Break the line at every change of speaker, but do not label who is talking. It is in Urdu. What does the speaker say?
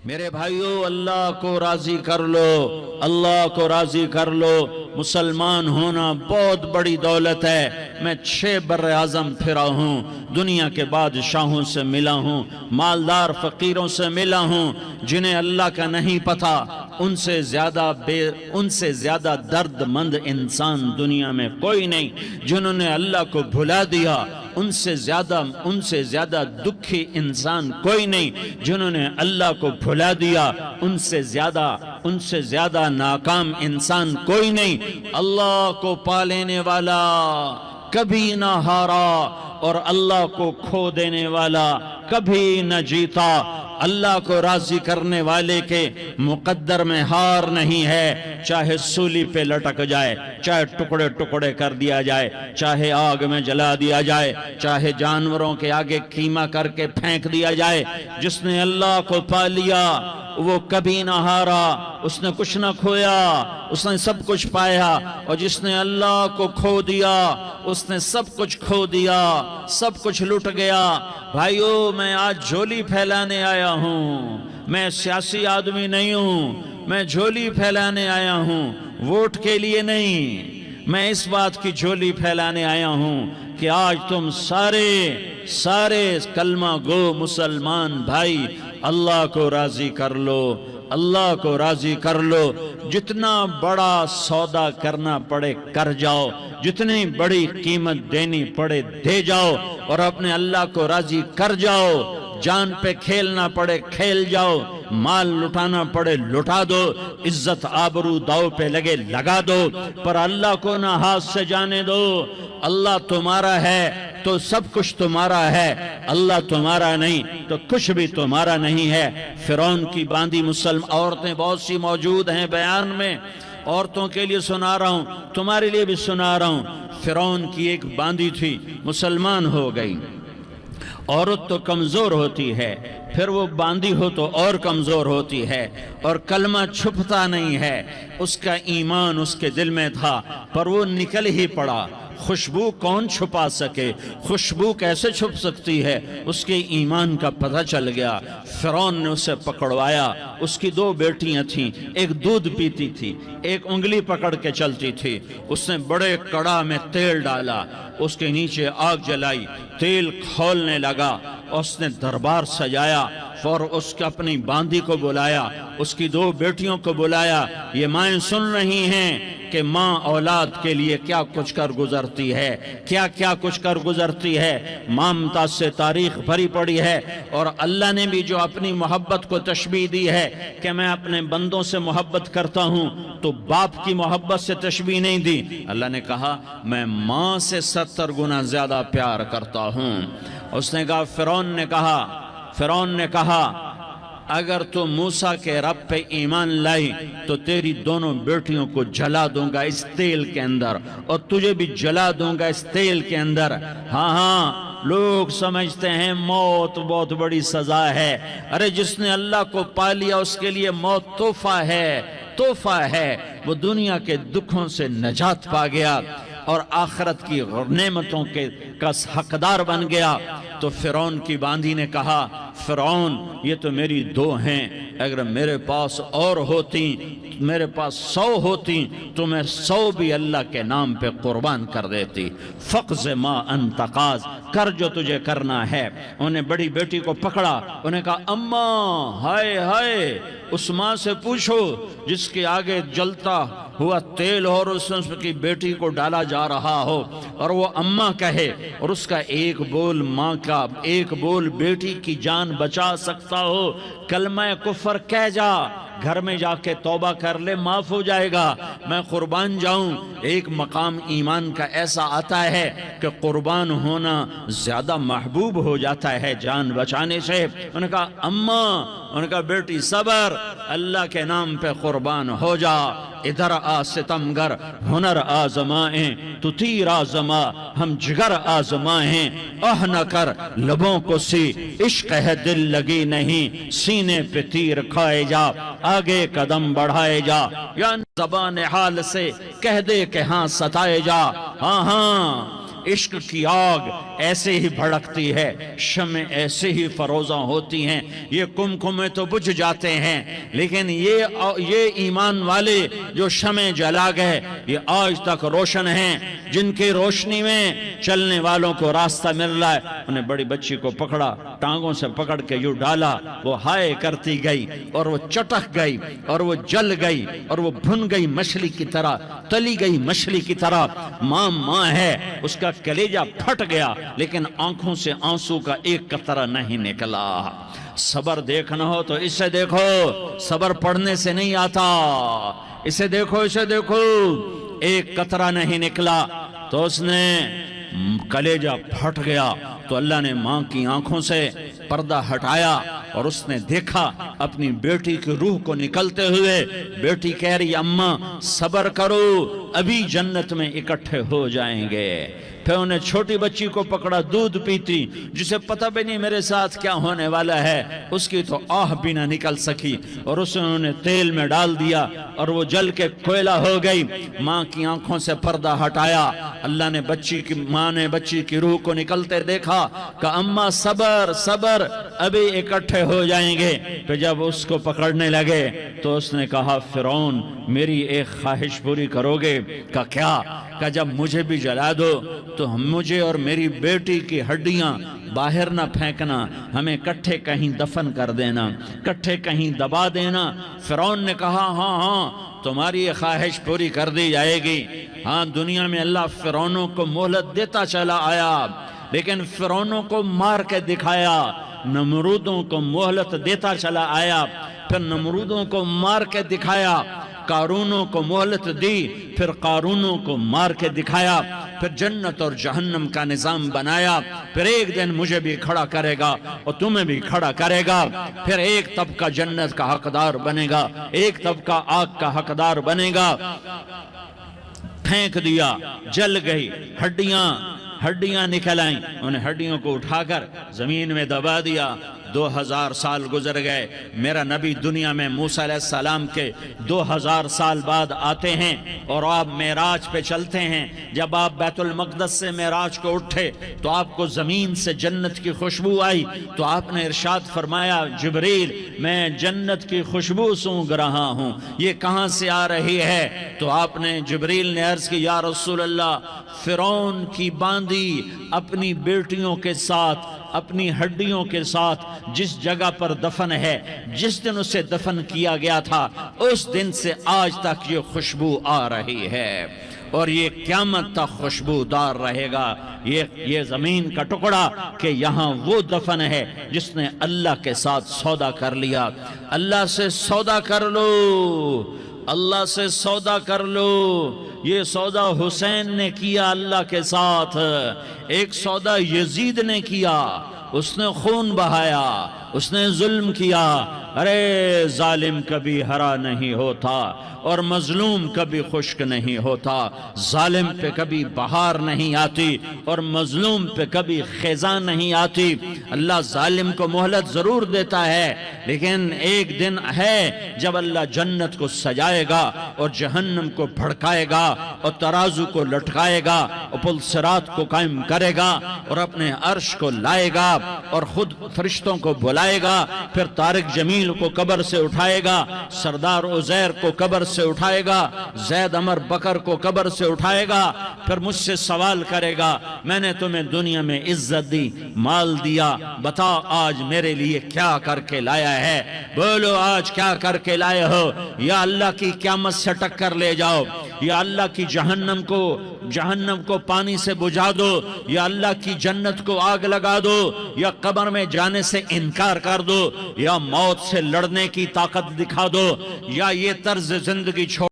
میرے بھائیو، اللہ کو راضی کر لو، اللہ کو راضی کر لو۔ مسلمان ہونا بہت بڑی دولت ہے۔ میں 6 بر اعظم پھرا ہوں، دنیا کے بادشاہوں سے ملا ہوں، مالدار فقیروں سے ملا ہوں، جنہیں اللہ کا نہیں پتہ، ان سے زیادہ درد مند انسان دنیا میں کوئی نہیں۔ جنہوں نے اللہ کو بھلا دیا، ان سے زیادہ دکھی انسان کوئی نہیں۔ جنہوں نے اللہ کو بھلا دیا، ان سے زیادہ ناکام انسان کوئی نہیں۔ اللہ کو پا لینے والا کبھی نہ ہارا، اور اللہ کو کھو دینے والا کبھی نہ جیتا۔ اللہ کو راضی کرنے والے کے مقدر میں ہار نہیں ہے، چاہے سولی پہ لٹک جائے، چاہے ٹکڑے ٹکڑے کر دیا جائے، چاہے آگ میں جلا دیا جائے، چاہے جانوروں کے آگے قیمہ کر کے پھینک دیا جائے۔ جس نے اللہ کو پا لیا وہ کبھی نہ ہارا، اس نے کچھ نہ کھویا، اس نے سب کچھ پایا۔ اور جس نے اللہ کو کھو دیا، اس نے سب کچھ کھو دیا، سب کچھ لٹ گیا۔ بھائیو، میں آج جھولی پھیلانے آیا ہوں، میں سیاسی آدمی نہیں ہوں، میں جھولی پھیلانے آیا ہوں، ووٹ کے لیے نہیں۔ میں اس بات کی جھولی پھیلانے آیا ہوں کہ آج تم سارے کلمہ گو مسلمان بھائی اللہ کو راضی کر لو، اللہ کو راضی کر لو۔ جتنا بڑا سودا کرنا پڑے کر جاؤ، جتنی بڑی قیمت دینی پڑے دے جاؤ، اور اپنے اللہ کو راضی کر جاؤ۔ جان پہ کھیلنا پڑے کھیل جاؤ، مال لٹانا پڑے لٹا دو، عزت آبرو داؤ پہ لگے لگا دو، پر اللہ کو نہ ہاتھ سے جانے دو۔ اللہ تمہارا ہے تو سب کچھ تمہارا ہے، اللہ تمہارا نہیں تو کچھ بھی تمہارا نہیں ہے۔ فرعون کی باندھی مسلم عورتیں بہت سی موجود ہیں بیان میں، عورتوں کے لیے سنا رہا ہوں، تمہارے لیے بھی سنا رہا ہوں۔ فرعون کی ایک باندھی تھی، مسلمان ہو گئی۔ عورت تو کمزور ہوتی ہے، پھر وہ باندھی ہو تو اور کمزور ہوتی ہے، اور کلمہ چھپتا نہیں ہے۔ اس کا ایمان اس کے دل میں تھا، پر وہ نکل ہی پڑا۔ خوشبو کون چھپا سکے؟ خوشبو کیسے چھپ سکتی ہے؟ اس کے ایمان کا پتہ چل گیا۔ فرعون نے اسے پکڑوایا۔ اس کی 2 بیٹیاں تھیں، ایک دودھ پیتی تھی، ایک انگلی پکڑ کے چلتی تھی۔ اس نے بڑے کڑا میں تیل ڈالا، اس کے نیچے آگ جلائی، تیل کھولنے لگا، اس نے دربار سجایا، اور اس کے اپنی باندھی کو بلایا، اس کی 2 بیٹیوں کو بلایا۔ یہ مائیں سن رہی ہیں کہ ماں اولاد کے لیے کیا کچھ کر گزرتی ہے، کیا کچھ کر گزرتی ہے۔ مامتا سے تاریخ بھری پڑی ہے، اور اللہ نے بھی جو اپنی محبت کو تشبیہ دی ہے کہ میں اپنے بندوں سے محبت کرتا ہوں، تو باپ کی محبت سے تشبیہ نہیں دی۔ اللہ نے کہا میں ماں سے 70 گنا زیادہ پیار کرتا ہوں۔ اس نے کہا، فرعون نے کہا اگر تو موسیٰ کے رب پہ ایمان لائی تو تیری دونوں بیٹیوں کو جلا دوں گا اس تیل کے اندر، اور تجھے بھی جلا دوں گا اس تیل کے اندر۔ ہاں لوگ سمجھتے ہیں موت بہت بڑی سزا ہے۔ ارے جس نے اللہ کو پا لیا اس کے لیے موت تحفہ ہے۔ وہ دنیا کے دکھوں سے نجات پا گیا اور آخرت کی نعمتوں کا حقدار بن گیا۔ تو فرعون کی باندھی نے کہا، فرعون یہ تو میری 2 ہیں، اگر میرے پاس اور ہوتی، میرے پاس 100 ہوتی تو میں 100 بھی اللہ کے نام پہ قربان کر دیتی۔ فقض ما انت قاض، کر جو تجھے کرنا ہے۔ انہیں بڑی بیٹی کو پکڑا، انہیں کہا اماں ہائے اس ماں سے پوچھو جس کے آگے جلتا ہوا تیل اور اس کی بیٹی کو ڈالا جا رہا ہو، اور وہ اماں کہے، اور اس کا ایک بول ماں کا، ایک بول بیٹی کی جان بچا سکتا ہو۔ کلمہ کفر کہہ جا، گھر میں جا کے توبہ کر لے، معاف ہو جائے گا۔ میں قربان جاؤں۔ ایک مقام ایمان کا ایسا آتا ہے کہ قربان ہونا زیادہ محبوب ہو جاتا ہے جان بچانے سے۔ انہوں نے کہا اماں، انہوں نے کہا بیٹی صبر، اللہ کے نام پہ قربان ہو جا۔ ادھر آ ستمگر ہنر آزمائیں، تو تیر آزما ہم جگر آزمائیں۔ نہ کر لبوں کو سی عشق ہے دل لگی نہیں، سینے پہ تیر کھائے جا، آگے قدم بڑھائے جا، یا زبان حال سے کہہ دے کہ ہاں ستائے جا۔ ہاں عشق کی آگ ایسے ہی بھڑکتی ہے، شمع ایسے ہی فروزاں ہوتی ہیں، یہ کمکمے تو بجھ جاتے ہیں، لیکن یہ ایمان والے جو شمع جلا گئے یہ آج تک روشن ہیں، جن کی روشنی میں چلنے والوں کو راستہ مل رہا ہے۔ انہیں بڑی بچی کو پکڑا، ٹانگوں سے پکڑ کے یوں ڈالا، وہ ہائے کرتی گئی اور وہ چٹک گئی اور وہ جل گئی اور وہ بھن گئی مچھلی کی طرح، تلی گئی مچھلی کی طرح۔ ماں ہے، اس کا کلیجہ پھٹ گیا، لیکن آنکھوں سے آنسو کا ایک قطرہ نہیں نکلا۔ صبر دیکھنا ہو تو اسے دیکھو، صبر پڑھنے سے نہیں آتا، اسے دیکھو، اسے دیکھو۔ ایک قطرہ نہیں نکلا تو اس نے کلیجہ پھٹ گیا، تو اللہ نے ماں کی آنکھوں سے پردہ ہٹایا اور اس نے دیکھا اپنی بیٹی کی روح کو نکلتے ہوئے۔ بیٹی کہہ رہی اماں صبر کرو، ابھی جنت میں اکٹھے ہو جائیں گے۔ پھر انہیں چھوٹی بچی کو پکڑا، دودھ پیتی، جسے پتہ بھی نہیں میرے ساتھ کیا ہونے والا ہے، اس کی تو آہ بھی نہ نکل سکی، اور اسے انہوں نے تیل میں ڈال دیا اور وہ جل کے کوئلہ ہو گئی۔ ماں کی آنکھوں سے پردہ ہٹایا، اللہ نے ماں نے بچی کی روح کو نکلتے دیکھا، کہا اماں صبر صبر، ابھی اکٹھے ہو جائیں گے۔ پھر جب اس کو پکڑنے لگے تو اس نے کہا فرعون میری ایک خواہش پوری کرو گے؟ کہا کیا؟ کہا جب مجھے بھی جلا دو تو مجھے اور میری بیٹی کی ہڈیاں باہر نہ پھینکنا، ہمیں کٹھے کہیں دفن کر دینا، کٹھے کہیں دبا دینا۔ فرعون نے کہا ہاں تمہاری یہ خواہش پوری کر دی جائے گی۔ ہاں دنیا میں اللہ فرعونوں کو مہلت دیتا چلا آیا، لیکن فرعونوں کو مار کے دکھایا، نمرودوں کو مہلت دیتا چلا آیا، پھر نمرودوں کو مار کے دکھایا، قارونوں کو مہلت دی، پھر قارونوں کو مار کے دکھایا، پھر جنت اور جہنم کا نظام بنایا، پھر ایک دن مجھے بھی کھڑا کرے گا اور تمہیں بھی کھڑا کرے گا، پھر ایک طبقہ جنت کا حقدار بنے گا، ایک طبقہ آگ کا حقدار بنے گا۔ پھینک دیا، جل گئی، ہڈیاں نکل آئیں، انہیں ہڈیوں کو اٹھا کر زمین میں دبا دیا۔ 2000 سال گزر گئے، میرا نبی دنیا میں موسیٰ علیہ السلام کے 2000 سال بعد آتے ہیں اور آپ معراج پہ چلتے ہیں۔ جب آپ بیت المقدس سے معراج کو اٹھے تو آپ کو زمین سے جنت کی خوشبو آئی، تو آپ نے ارشاد فرمایا جبریل میں جنت کی خوشبو سونگ رہا ہوں، یہ کہاں سے آ رہی ہے؟ تو آپ نے جبریل نے عرض کی یا رسول اللہ فرعون کی باندی اپنی بیٹیوں کے ساتھ، اپنی ہڈیوں کے ساتھ جس جگہ پر دفن ہے، جس دن اسے دفن کیا گیا تھا اس دن سے آج تک یہ خوشبو آ رہی ہے، اور یہ قیامت تک خوشبودار رہے گا۔ یہ زمین کا ٹکڑا کہ یہاں وہ دفن ہے جس نے اللہ کے ساتھ سودا کر لیا۔ اللہ سے سودا کر لو، اللہ سے سودا کر لو۔ یہ سودا حسین نے کیا اللہ کے ساتھ، ایک سودا یزید نے کیا، اس نے خون بہایا، اس نے ظلم کیا۔ ارے ظالم کبھی ہرا نہیں ہوتا اور مظلوم کبھی خشک نہیں ہوتا، ظالم پہ کبھی بہار نہیں آتی اور مظلوم پہ کبھی خزاں نہیں آتی۔ اللہ ظالم کو مہلت ضرور دیتا ہے، لیکن ایک دن ہے جب اللہ جنت کو سجائے گا اور جہنم کو بھڑکائے گا اور ترازو کو لٹکائے گا اور پل صراط کو قائم کرے گا اور اپنے عرش کو لائے گا اور خود فرشتوں کو بلائے گا، پھر طارق جمیل کو قبر سے اٹھائے گا، سردار عزیر کو قبر سے اٹھائے گا، زید عمر بکر کو قبر سے اٹھائے گا، پھر مجھ سے سوال کرے گا میں نے تمہیں دنیا میں عزت دی، مال دیا، بتا آج میرے لیے کیا کر کے لایا ہے؟ بولو آج کیا کر کے لائے ہو؟ یا اللہ کی قیامت سے ٹکر لے جاؤ، یا اللہ کی جہنم کو پانی سے بجھا دو، یا اللہ کی جنت کو آگ لگا دو، یا قبر میں جانے سے انکار کر دو، یا موت سے لڑنے کی طاقت دکھا دو، یا یہ طرز زندگی چھوڑ